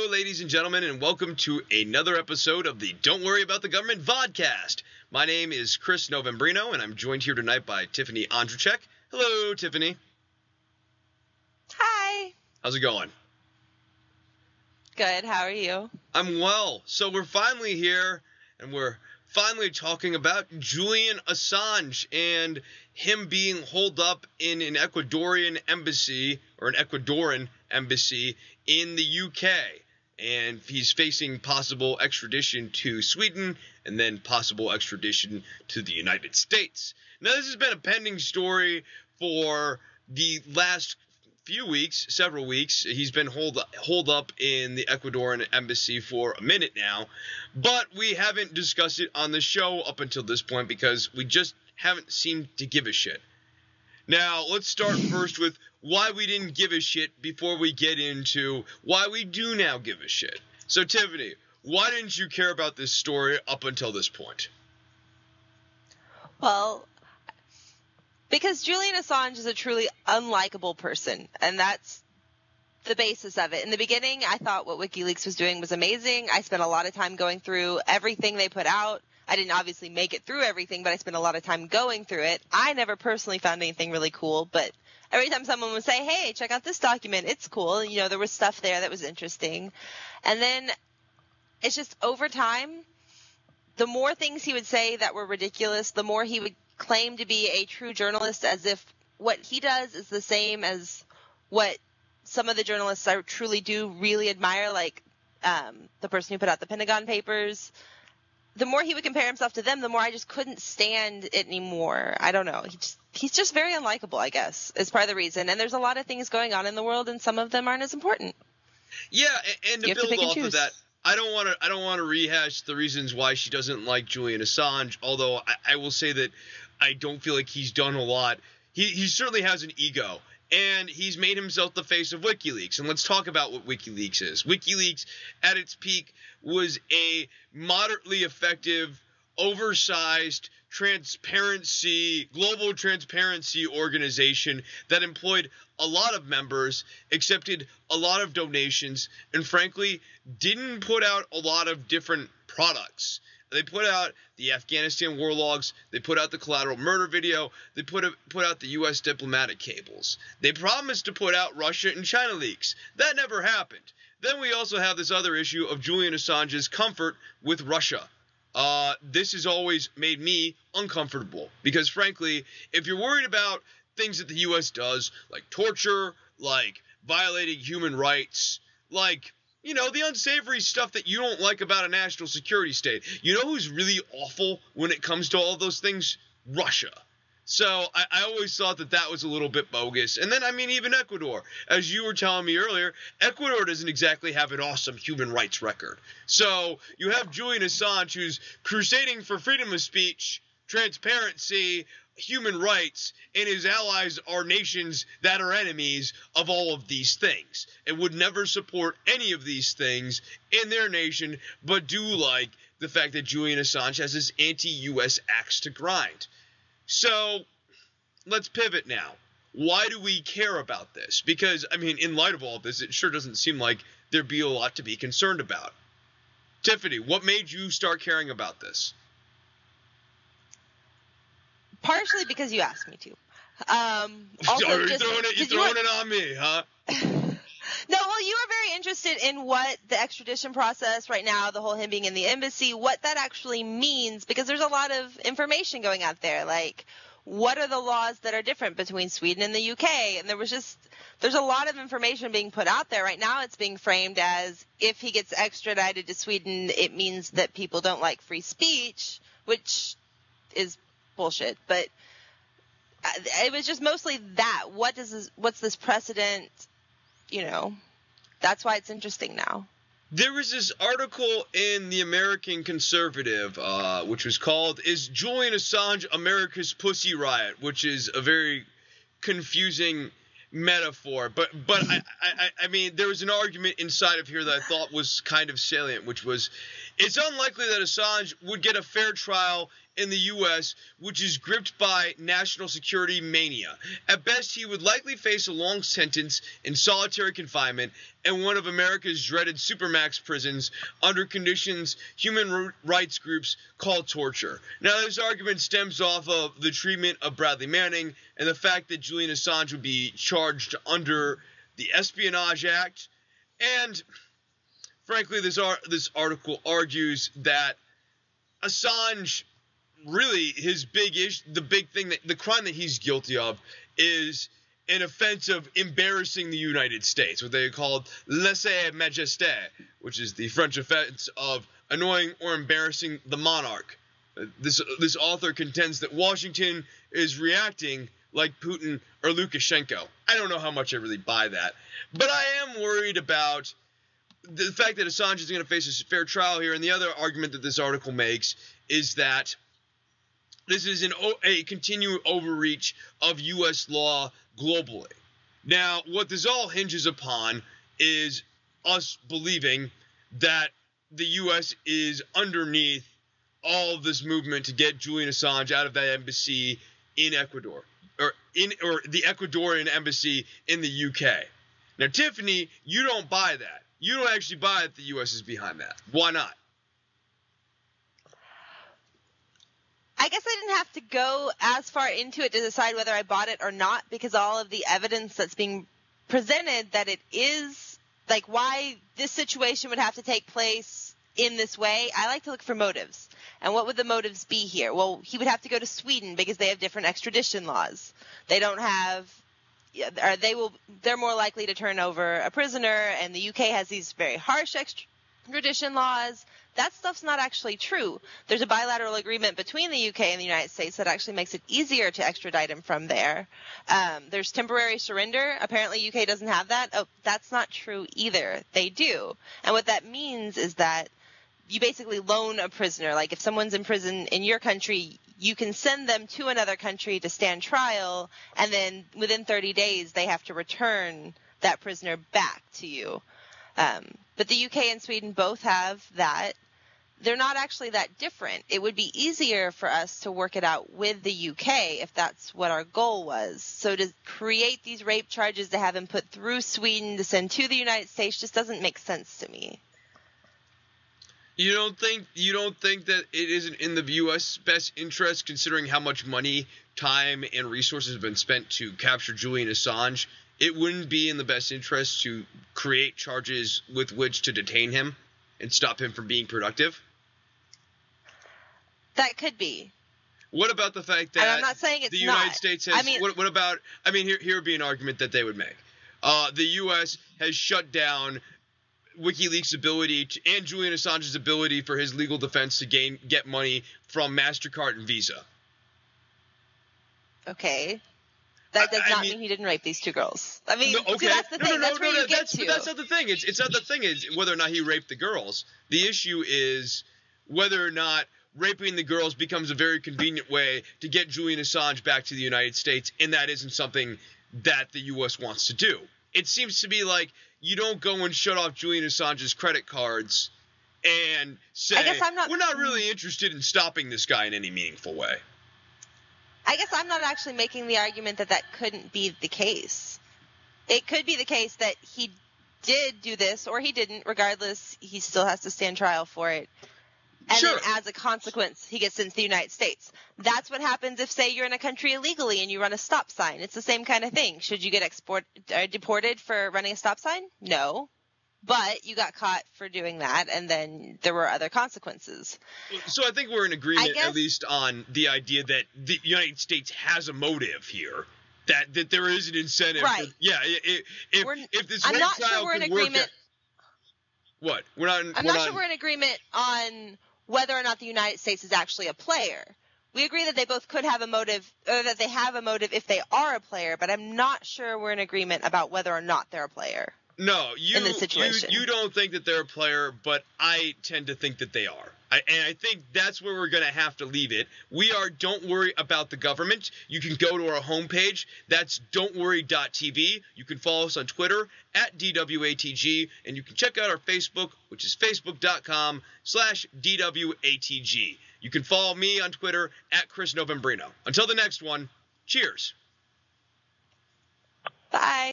Hello, ladies and gentlemen, and welcome to another episode of the Don't Worry About the Government vodcast. My name is Chris Novembrino, and I'm joined here tonight by Tiffany Andrzejczyk. Hello, Tiffany. Hi. How's it going? Good. How are you? I'm well. So we're finally here, and we're finally talking about Julian Assange and him being holed up in an Ecuadorian embassy, or an Ecuadoran embassy in the UK. And he's facing possible extradition to Sweden and then possible extradition to the United States. Now, this has been a pending story for the last few weeks, several weeks. He's been holed up in the Ecuadorian embassy for a minute now, but we haven't discussed it on the show up until this point because we just haven't seemed to give a shit. Now, let's start first with why we didn't give a shit before we get into why we do now give a shit. So, Tiffany, why didn't you care about this story up until this point? Well, because Julian Assange is a truly unlikable person, and that's the basis of it. In the beginning, I thought what WikiLeaks was doing was amazing. I spent a lot of time going through everything they put out. I didn't obviously make it through everything, but I spent a lot of time going through it. I never personally found anything really cool, but every time someone would say, hey, check out this document, it's cool. You know, there was stuff there that was interesting. And then it's just over time, the more things he would say that were ridiculous, the more he would claim to be a true journalist, as if what he does is the same as what some of the journalists I truly do really admire, like the person who put out the Pentagon Papers. The more he would compare himself to them, the more I just couldn't stand it anymore. I don't know. He's just very unlikable, I guess, is part of the reason. And there's a lot of things going on in the world, and some of them aren't as important. Yeah, and to build off of that, I don't want to rehash the reasons why she doesn't like Julian Assange, although I will say that I don't feel like he's done a lot. He certainly has an ego, and he's made himself the face of WikiLeaks. And let's talk about what WikiLeaks is. WikiLeaks, at its peak, was a moderately effective, oversized global transparency organization that employed a lot of members, accepted a lot of donations, and frankly, didn't put out a lot of different products. They put out the Afghanistan war logs. They put out the collateral murder video. They put out the U.S. diplomatic cables. They promised to put out Russia and China leaks. That never happened. Then we also have this other issue of Julian Assange's comfort with Russia. This has always made me uncomfortable because, frankly, if you're worried about things that the U.S. does, like torture, like violating human rights, like, you know, the unsavory stuff that you don't like about a national security state. You know who's really awful when it comes to all those things? Russia. So I always thought that was a little bit bogus. And then, I mean, even Ecuador. As you were telling me earlier, Ecuador doesn't exactly have an awesome human rights record. So you have Julian Assange, who's crusading for freedom of speech, transparency, human rights, and his allies are nations that are enemies of all of these things and would never support any of these things in their nation, but do like the fact that Julian Assange has this anti-U.S. axe to grind. So let's pivot now. Why do we care about this? Because, I mean, in light of all of this, it sure doesn't seem like there'd be a lot to be concerned about. Tiffany, what made you start caring about this? Partially because you asked me to. Also, you're throwing it on me, huh? No, well, you are very interested in what the extradition process right now, the whole him being in the embassy, what that actually means, because there's a lot of information going out there. Like, what are the laws that are different between Sweden and the UK? And there's a lot of information being put out there. Right now it's being framed as if he gets extradited to Sweden, it means that people don't like free speech, which is bullshit. But it was just mostly that. What's this precedent? You know, that's why it's interesting now. There was this article in the American Conservative, which was called, "Is Julian Assange America's Pussy Riot?" which is a very confusing metaphor. But I mean, there was an argument inside of here that I thought was kind of salient, which was, it's unlikely that Assange would get a fair trial in the U.S., which is gripped by national security mania. At best, he would likely face a long sentence in solitary confinement in one of America's dreaded supermax prisons under conditions human rights groups call torture. Now, this argument stems off of the treatment of Bradley Manning and the fact that Julian Assange would be charged under the Espionage Act. And, frankly, this article argues that Assange, really, his big issue, the crime that he's guilty of is an offense of embarrassing the United States, what they call lèse-majesté, which is the French offense of annoying or embarrassing the monarch. This author contends that Washington is reacting like Putin or Lukashenko. I don't know how much I really buy that, but I am worried about the fact that Assange is going to face a fair trial here. And the other argument that this article makes is that this is a continued overreach of U.S. law globally. Now, what this all hinges upon is us believing that the U.S. is underneath all of this movement to get Julian Assange out of that embassy in Ecuador, or the Ecuadorian embassy in the U.K. Now, Tiffany, you don't buy that. You don't actually buy that the U.S. is behind that. Why not? I guess I didn't have to go as far into it to decide whether I bought it or not, because all of the evidence that's being presented that it is, like, why this situation would have to take place in this way, I like to look for motives. And what would the motives be here? Well, he would have to go to Sweden because they have different extradition laws. They don't have they're more likely to turn over a prisoner, and the UK has these very harsh extradition laws. That stuff's not actually true. There's a bilateral agreement between the UK and the United States that actually makes it easier to extradite him from there. There's temporary surrender. Apparently UK doesn't have that. Oh, that's not true either. They do. And what that means is that you basically loan a prisoner. Like if someone's in prison in your country, you can send them to another country to stand trial, and then within 30 days they have to return that prisoner back to you. But the UK and Sweden both have that. They're not actually that different. It would be easier for us to work it out with the UK if that's what our goal was. So to create these rape charges to have him put through Sweden to send to the United States just doesn't make sense to me. You don't think that it isn't in the U.S. best interest, considering how much money, time, and resources have been spent to capture Julian Assange? It wouldn't be in the best interest to create charges with which to detain him and stop him from being productive? That could be. What about the fact that and I'm not saying it's the United not. States has what about here would be an argument that they would make. The U.S. has shut down WikiLeaks' ability and Julian Assange's ability for his legal defense to get money from MasterCard and Visa. Okay. That does not mean he didn't rape these two girls. I mean, no, okay. That's the thing. That's where you get to. But that's not the thing. It's not the thing is whether or not he raped the girls. The issue is whether or not raping the girls becomes a very convenient way to get Julian Assange back to the United States, and that isn't something that the U.S. wants to do. It seems to be like you don't go and shut off Julian Assange's credit cards and say, we're not really interested in stopping this guy in any meaningful way. I guess I'm not actually making the argument that couldn't be the case. It could be the case that he did do this or he didn't. Regardless, he still has to stand trial for it. And then as a consequence, he gets sent to the United States. That's what happens if, say, you're in a country illegally and you run a stop sign. It's the same kind of thing. Should you get deported for running a stop sign? No. But you got caught for doing that, and then there were other consequences. So I think we're in agreement, at least on the idea that the United States has a motive here, that there is an incentive. Right. If this I'm not sure we're in agreement. I'm not sure we're in agreement on whether or not the United States is actually a player. We agree that they both could have a motive, or that they have a motive if they are a player, but I'm not sure we're in agreement about whether or not they're a player. No, in this situation. You don't think that they're a player, but I tend to think that they are. And I think that's where we're going to have to leave it. We are Don't Worry About the Government. You can go to our homepage. That's don'tworry.tv. You can follow us on Twitter at DWATG. And you can check out our Facebook, which is facebook.com/DWATG. You can follow me on Twitter at Chris Novembrino. Until the next one, cheers. Bye.